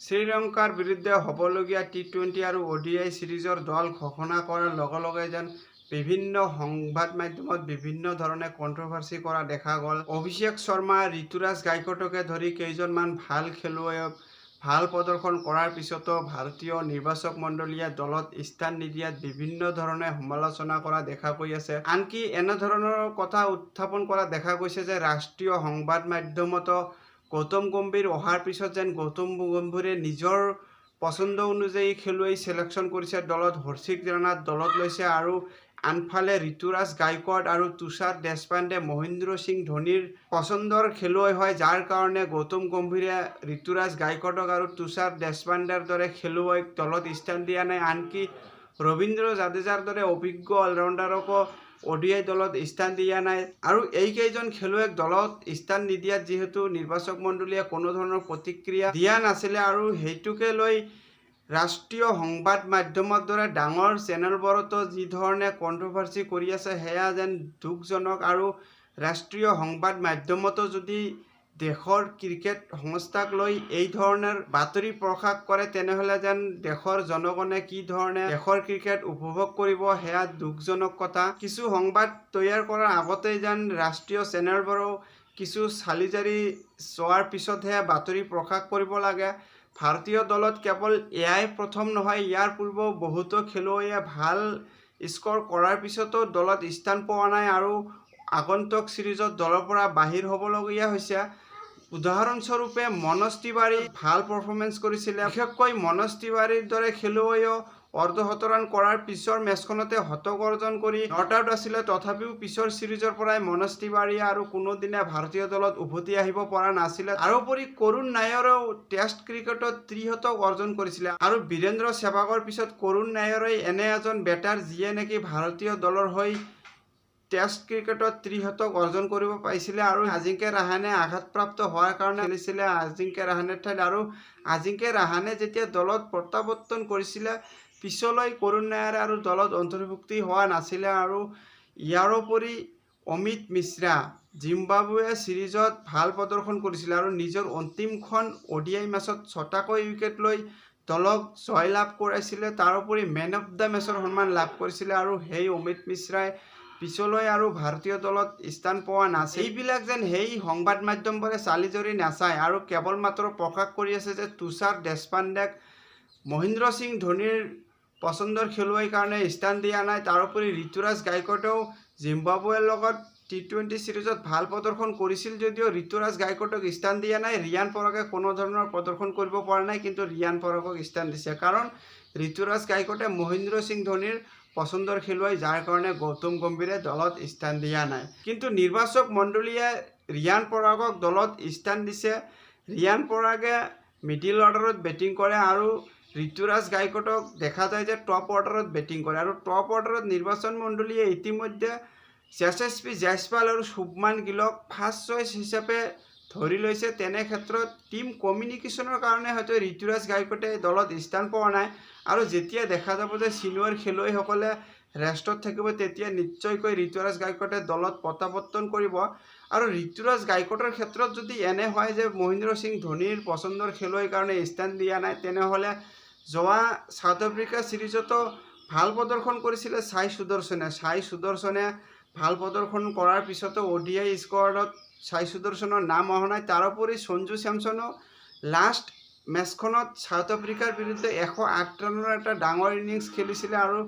শ্ৰীলংকাৰ বিৰুদ্ধে হ'বলগীয়া টি-20 আৰু ODI সিৰিজৰ দল ঘোষণা কৰাৰ লগে লগে যেন বিভিন্ন সংবাদ মাধ্যমত বিভিন্ন ধৰণে কণ্ট্ৰভাৰ্চি কৰা দেখা গ'ল। অভিষেক শৰ্মা, ঋতুৰাজ গায়কোৱাডকে ধৰি কেইজনমান ভাল খেলুৱৈক ভাল প্ৰদৰ্শন কৰাৰ পিছতো ভাৰতীয় নিৰ্বাচক মণ্ডলীয়ে দলত স্থান নিদিয়াত বিভিন্ন ধৰণে সমালোচনা কৰা দেখা গৈ আছে। আনকি এনেধৰণৰ কথা উত্থাপন কৰা দেখা গৈছে যে ৰাষ্ট্ৰীয় সংবাদ মাধ্যমতো গৌতম গম্ভীৰ অহাৰ পিছত যেন গৌতম গম্ভীৰে নিজৰ পছন্দ অনুযায়ী খেলুৱৈ চিলেকশ্যন কৰিছে দলত। হৰ্ষিক ৰাণাক দলত লৈছে আৰু আনফালে ঋতুৰাজ গায়কোৱাড আৰু তুষাৰ দেশপাণ্ডে মহেন্দ্ৰ সিং ধোনীৰ পছন্দৰ খেলুৱৈ হয়, যাৰ কাৰণে গৌতম গম্ভীৰে ঋতুৰাজ গায়কোৱাডক আৰু তুষাৰ দেশপাণ্ডেৰ দৰে খেলুৱৈক দলত স্থান দিয়া নাই। আনকি ৰবীন্দ্ৰ জাদেজাৰ দৰে অভিজ্ঞ অলৰাউণ্ডাৰকো ODI দলত স্থান দিয়া নাই। আৰু এইকেইজন খেলুৱৈক দলত স্থান নিদিয়াত যিহেতু নিৰ্বাচক মণ্ডলীয়ে কোনো ধৰণৰ প্ৰতিক্ৰিয়া দিয়া নাছিলে আৰু সেইটোকে লৈ ৰাষ্ট্ৰীয় সংবাদ মাধ্যমৰ দৰে ডাঙৰ চেনেলবোৰতো যি ধৰণে কণ্ট্ৰভাৰ্চি কৰি আছে সেয়া যেন দুখজনক। আৰু ৰাষ্ট্ৰীয় সংবাদ মাধ্যমতো যদি দেশৰ ক্ৰিকেট সংস্থাক লৈ এই ধৰণৰ বাতৰি প্ৰকাশ কৰে তেনেহ'লে যেন দেশৰ জনগণে কি ধৰণে দেশৰ ক্ৰিকেট উপভোগ কৰিব সেয়া দুখজনক কথা। কিছু সংবাদ তৈয়াৰ কৰাৰ আগতেই যেন ৰাষ্ট্ৰীয় চেনেলবোৰো কিছু চালি জাৰি চোৱাৰ পিছতহে বাতৰি প্ৰকাশ কৰিব লাগে। ভাৰতীয় দলত কেৱল এয়াই প্ৰথম নহয়, ইয়াৰ পূৰ্বেও বহুতো খেলুৱৈয়ে ভাল স্ক'ৰ কৰাৰ পিছতো দলত স্থান পোৱা নাই আৰু আগন্তুক সিৰিজত দলৰ পৰা বাহিৰ হ'বলগীয়া হৈছে। উদাহৰণস্বৰূপে মনোজ তিৱাৰী ভাল পাৰফৰ্মেঞ্চ কৰিছিলে, বিশেষকৈ মনোজ তিৱাৰীৰ দৰে খেলুৱৈও অৰ্ধশতৰান কৰাৰ পিছৰ মেচখনতে শতক অৰ্জন কৰি নট আউট আছিলে। তথাপিও পিছৰ সিৰিজৰ পৰাই মনোজ তিৱাৰী আৰু কোনোদিনে ভাৰতীয় দলত উভতি আহিব পৰা নাছিলে। তাৰোপৰি কৰুণ নায়াৰেও টেষ্ট ক্ৰিকেটত ত্ৰিশতক অৰ্জন কৰিছিলে আৰু বীৰেন্দ্ৰ সেহৱাগৰ পিছত কৰুণ নায়াৰেই এনে এজন বেটাৰ যিয়ে নেকি ভাৰতীয় দলৰ হৈ টেষ্ট ক্ৰিকেটত ত্ৰিশতক অৰ্জন কৰিব পাৰিছিলে আৰু আজিংক্য ৰাহানে আঘাতপ্ৰাপ্ত হোৱাৰ কাৰণে খেলিছিলে আজিংক্য ৰাহানেৰ ঠাইত। আৰু আজিংক্য ৰাহানে যেতিয়া দলত প্ৰত্যাৱৰ্তন কৰিছিলে পিছলৈ কৰুণ নায়াৰে আৰু দলত অন্তৰ্ভুক্তি হোৱা নাছিলে। আৰু ইয়াৰোপৰি অমিত মিশ্ৰা জিম্বাবুৱে সিৰিজত ভাল প্ৰদৰ্শন কৰিছিলে আৰু নিজৰ অন্তিমখন ODI মেচত 6টাকৈ উইকেট লৈ দলক জয়লাভ কৰাইছিলে। তাৰোপৰি মেন অফ দ্য মেচৰ সন্মান লাভ কৰিছিলে আৰু সেই অমিত মিশ্ৰাই পিছলৈ আৰু ভাৰতীয় দলত স্থান পোৱা নাছিল। এইবিলাক যেন সেই সংবাদ মাধ্যমবোৰে চালি জাৰি নাচায় আৰু কেৱল মাত্ৰ প্ৰকাশ কৰি আছে যে তুষাৰ দেশপাণ্ডেক মহেন্দ্ৰ সিং ধোনীৰ পছন্দৰ খেলুৱৈৰ কাৰণে স্থান দিয়া নাই। তাৰোপৰি ঋতুৰাজ গায়কোৱাডেও জিম্বাবুৱেৰ লগত টি-20 সিৰিজত ভাল প্ৰদৰ্শন কৰিছিল যদিও ঋতুৰাজ গায়কোৱাডক স্থান দিয়া নাই। ৰিয়ান পৰাগে কোনো ধৰণৰ প্ৰদৰ্শন কৰিব পৰা নাই, কিন্তু ৰিয়ান পৰাগক স্থান দিছে কাৰণ ঋতুৰাজ গায়কোৱাডে মহেন্দ্ৰ সিং ধোনীৰ পছন্দৰ খেলুৱৈ, যাৰ কাৰণে গৌতম গম্ভীৰে দলত স্থান দিয়া নাই। কিন্তু নিৰ্বাচক মণ্ডলীয়ে ৰিয়ান পৰাগক দলত স্থান দিছে। ৰিয়ান পৰাগে মিডিল অৰ্ডাৰত বেটিং কৰে আৰু ঋতুৰাজ গায়কোৱাডক দেখা যায় যে টপ অৰ্ডাৰত বেটিং কৰে। আৰু টপ অৰ্ডাৰত নিৰ্বাচন মণ্ডলীয়ে ইতিমধ্যে যশস্বী জয়সৱাল আৰু শুভমান গিলক ফাৰ্ষ্ট চইচ হিচাপে ধৰি লৈছে। তেনে ক্ষেত্ৰত টিম কমিউনিকেশ্যনৰ কাৰণে হয়তো ঋতুৰাজ গায়কোৱাডে দলত স্থান পোৱা নাই। আৰু যেতিয়া দেখা যাব যে ছিনিয়ৰ খেলুৱৈসকলে ৰেষ্টত থাকিব তেতিয়া নিশ্চয়কৈ ঋতুৰাজ গায়কোৱাডে দলত প্ৰত্যাৱৰ্তন কৰিব। আৰু ঋতুৰাজ গায়কোৱাডৰ ক্ষেত্ৰত যদি এনে হয় যে মহেন্দ্ৰ সিং ধোনীৰ পছন্দৰ খেলুৱৈৰ কাৰণে স্থান দিয়া নাই, তেনেহ'লে যোৱা ছাউথ আফ্ৰিকা সিৰিজতো ভাল প্ৰদৰ্শন কৰিছিলে ছাই সুদৰ্শনে ভাল প্ৰদৰ্শন কৰাৰ পিছতো ODI স্কোৱাডত ছাই সুদৰ্শনৰ নাম অহা নাই। তাৰোপৰি সঞ্জু চেমছনেও লাষ্ট মেচখনত ছাউথ আফ্ৰিকাৰ বিৰুদ্ধে 108 ৰানৰ এটা ডাঙৰ ইনিংছ খেলিছিলে আৰু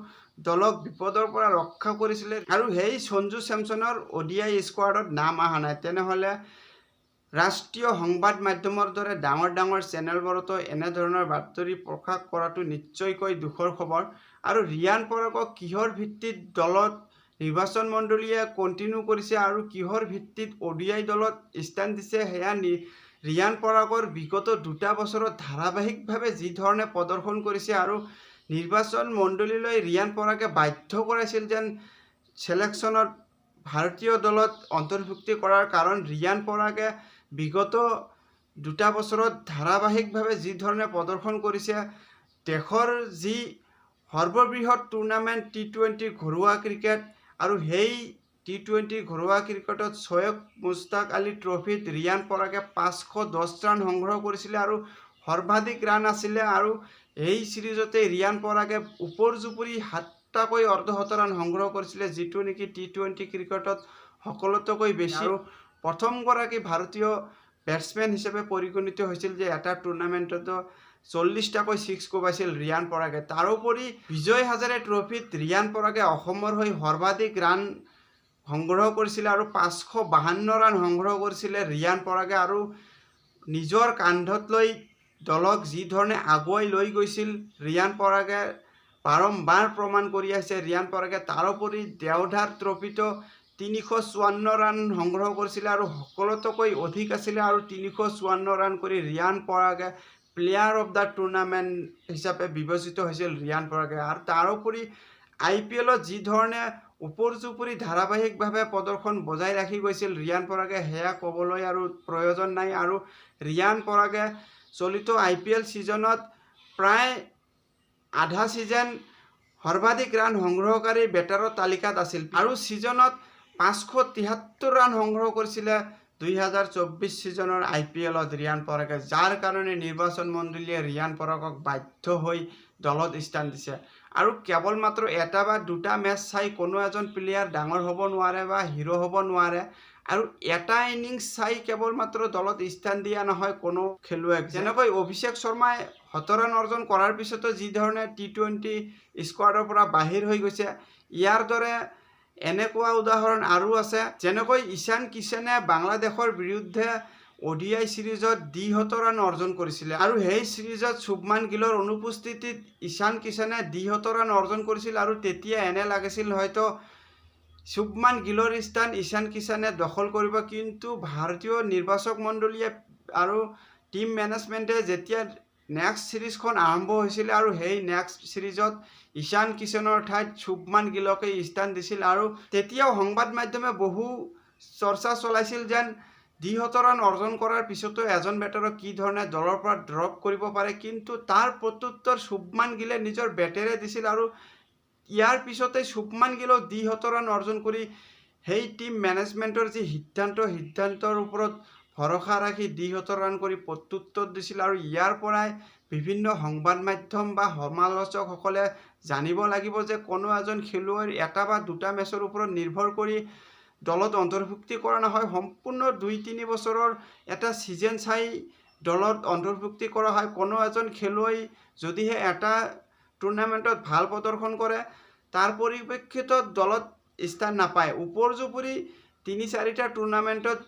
দলক বিপদৰ পৰা ৰক্ষা কৰিছিলে আৰু সেই সঞ্জু চেমছনৰ ODI স্কোৱাডত নাম অহা নাই। তেনেহ'লে ৰাষ্ট্ৰীয় সংবাদ মাধ্যমৰ দৰে ডাঙৰ ডাঙৰ চেনেলবোৰতো এনেধৰণৰ বাতৰি প্ৰকাশ কৰাটো নিশ্চয়কৈ দুখৰ খবৰ। আৰু ৰিয়ান পৰাগক কিহৰ ভিত্তিত দলত নিৰ্বাচন মণ্ডলীয়ে কণ্টিনিউ কৰিছে আৰু কিহৰ ভিত্তিত ODI দলত স্থান দিছে সেয়া ৰিয়ান পৰাগৰ বিগত 2টা বছৰত ধাৰাবাহিকভাৱে যি ধৰণে প্ৰদৰ্শন কৰিছে আৰু নিৰ্বাচন মণ্ডলীলৈ ৰিয়ান পৰাগে বাধ্য কৰাইছিল যেন চিলেকশ্যনত ভাৰতীয় দলত অন্তৰ্ভুক্তি কৰাৰ কাৰণ ৰিয়ান পৰাগে বিগত 2টা বছৰত ধাৰাবাহিকভাৱে যি ধৰণে প্ৰদৰ্শন কৰিছে, দেশৰ যি সৰ্ববৃহৎ টুৰ্ণামেণ্ট টি-20 ঘৰুৱা ক্ৰিকেট আৰু সেই টি-20 ঘৰুৱা ক্ৰিকেটত ছৈয়দ মুস্তাক আলী ট্ৰফিত ৰিয়ান পৰাগে 510 ৰান সংগ্ৰহ কৰিছিলে আৰু সৰ্বাধিক ৰান আছিলে আৰু এই সিৰিজতে ৰিয়ান পৰাগে ওপৰ-জুপুৰি 7টাকৈ অৰ্ধশতৰান সংগ্ৰহ কৰিছিলে, যিটো নেকি টি20 ক্ৰিকেটত সকলোতকৈ বেছি। আৰু প্ৰথমগৰাকী ভাৰতীয় বেটছমেন হিচাপে পৰিগণিত হৈছিল যে এটা টুৰ্ণামেণ্টতো 40টাকৈ ছিক্স কোবাইছিল ৰিয়ান পৰাগে। তাৰোপৰি বিজয় হাজাৰে ট্ৰফিত ৰিয়ান পৰাগে অসমৰ হৈ সৰ্বাধিক ৰান সংগ্ৰহ কৰিছিলে আৰু 552 ৰান সংগ্ৰহ কৰিছিলে ৰিয়ান পৰাগে। আৰু নিজৰ কান্ধত লৈ দলক যি ধৰণে আগুৱাই লৈ গৈছিল ৰিয়ান পৰাগে বাৰম্বাৰ প্ৰমাণ কৰি আছে ৰিয়ান পৰাগে। তাৰোপৰি দেওধাৰ ট্ৰফিতো 354 ৰান সংগ্ৰহ কৰিছিলে আৰু সকলোতকৈ অধিক আছিলে আৰু 354 ৰান কৰি ৰিয়ান পৰাগে প্লেয়াৰ অফ দ্য টুৰ্ণামেণ্ট হিচাপে বিবেচিত হৈছিল ৰিয়ান পৰাগে। আৰু তাৰোপৰি IPLত যি ধৰণে ওপৰ-জুপুৰি ধাৰাবাহিকভাৱে প্ৰদৰ্শন বজাই ৰাখি গৈছিল ৰিয়ান পৰাগে, সেয়া ক'বলৈ আৰু প্ৰয়োজন নাই। আৰু ৰিয়ান পৰাগে চলিত IPL ছিজনত প্ৰায় আধা ছিজন সৰ্বাধিক ৰান সংগ্ৰহকাৰী বেটাৰৰ তালিকাত আছিল আৰু ছিজনত 573 ৰান সংগ্ৰহ কৰিছিলে 2024 ছিজনৰ IPLত ৰিয়ান পৰাগে, যাৰ কাৰণে নিৰ্বাচন মণ্ডলীয়ে ৰিয়ান পৰাগক বাধ্য হৈ দলত স্থান দিছে। আৰু কেৱল মাত্ৰ এটা বা দুটা মেচ চাই কোনো এজন প্লেয়াৰ ডাঙৰ হ'ব নোৱাৰে বা হিৰো হ'ব নোৱাৰে। আৰু এটা ইনিংছ চাই কেৱল মাত্ৰ দলত স্থান দিয়া নহয় কোনো খেলুৱৈক। যেনেকৈ অভিষেক শৰ্মাই 17 ৰান অৰ্জন কৰাৰ পিছতো যি ধৰণে টি20 স্কোৱাডৰ পৰা বাহিৰ হৈ গৈছে, ইয়াৰ দৰে এনেকুৱা উদাহৰণ আৰু আছে। যেনেকৈ ঈশান কিষাণে বাংলাদেশৰ বিৰুদ্ধে ODI সিৰিজত 200 ৰান অৰ্জন কৰিছিলে আৰু সেই সিৰিজত শুভমান গিলৰ অনুপস্থিতিত ঈশান কিষাণে 200 ৰান অৰ্জন কৰিছিল। আৰু তেতিয়া এনে লাগিছিল হয়তো শুভমান গিলৰ স্থান ঈশান কিষাণে দখল কৰিব, কিন্তু ভাৰতীয় নিৰ্বাচক মণ্ডলীয়ে আৰু টিম মেনেজমেণ্টে যেতিয়া নেক্সট সিৰিজখন আৰম্ভ হৈছিলে আৰু সেই নেক্সট সিৰিজত ঈশান কিষাণৰ ঠাইত শুভমান গিলকে স্থান দিছিল। আৰু তেতিয়াও সংবাদ মাধ্যমে বহু চৰ্চা চলাইছিল যেন 200 ৰান অৰ্জন কৰাৰ পিছতো এজন বেটাৰক কি ধৰণে দলৰ পৰা ড্ৰপ কৰিব পাৰে, কিন্তু তাৰ প্ৰত্যুত্তৰ শুভমান গিলে নিজৰ বেটেৰে দিছিল। আৰু ইয়াৰ পিছতে শুভমান গিলেও 200 ৰান অৰ্জন কৰি সেই টিম মেনেজমেণ্টৰ যি সিদ্ধান্তৰ ওপৰত ভৰসা ৰাখি 200 ৰান কৰি প্ৰত্যুত্তৰ দিছিল। আৰু ইয়াৰ পৰাই বিভিন্ন সংবাদ মাধ্যম বা সমালোচকসকলে জানিব লাগিব যে কোনো এজন খেলুৱৈৰ এটা বা দুটা মেচৰ ওপৰত নিৰ্ভৰ কৰি দলত অন্তৰ্ভুক্তি কৰা নহয়, সম্পূৰ্ণ 2-3 বছৰৰ এটা ছিজন চাই দলত অন্তৰ্ভুক্তি কৰা হয়। কোনো এজন খেলুৱৈ যদিহে এটা টুৰ্ণামেণ্টত ভাল প্ৰদৰ্শন কৰে তাৰ পৰিপ্ৰেক্ষিতত দলত স্থান নাপায়। ওপৰ-জুপুৰি 3-4টা টুৰ্ণামেণ্টত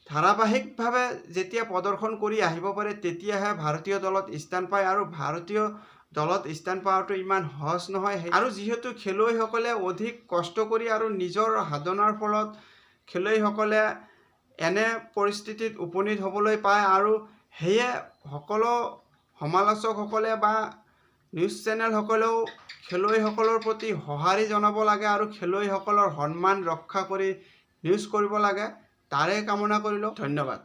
ধাৰাবাহিকভাৱে যেতিয়া প্ৰদৰ্শন কৰি আহিব পাৰে তেতিয়াহে ভাৰতীয় দলত স্থান পায়। আৰু ভাৰতীয় দলত স্থান পোৱাটো ইমান সহজ নহয়। আৰু যিহেতু খেলুৱৈসকলে অধিক কষ্ট কৰি আৰু নিজৰ সাধনাৰ ফলত খেলুৱৈসকলে এনে পৰিস্থিতিত উপনীত হ'বলৈ পায়, আৰু সেয়ে সকলো সমালোচকসকলে বা নিউজ চেনেলসকলেও খেলুৱৈসকলৰ প্ৰতি সঁহাৰি জনাব লাগে আৰু খেলুৱৈসকলৰ সন্মান ৰক্ষা কৰি নিউজ কৰিব লাগে, তাৰে কামনা কৰিলোঁ। ধন্যবাদ।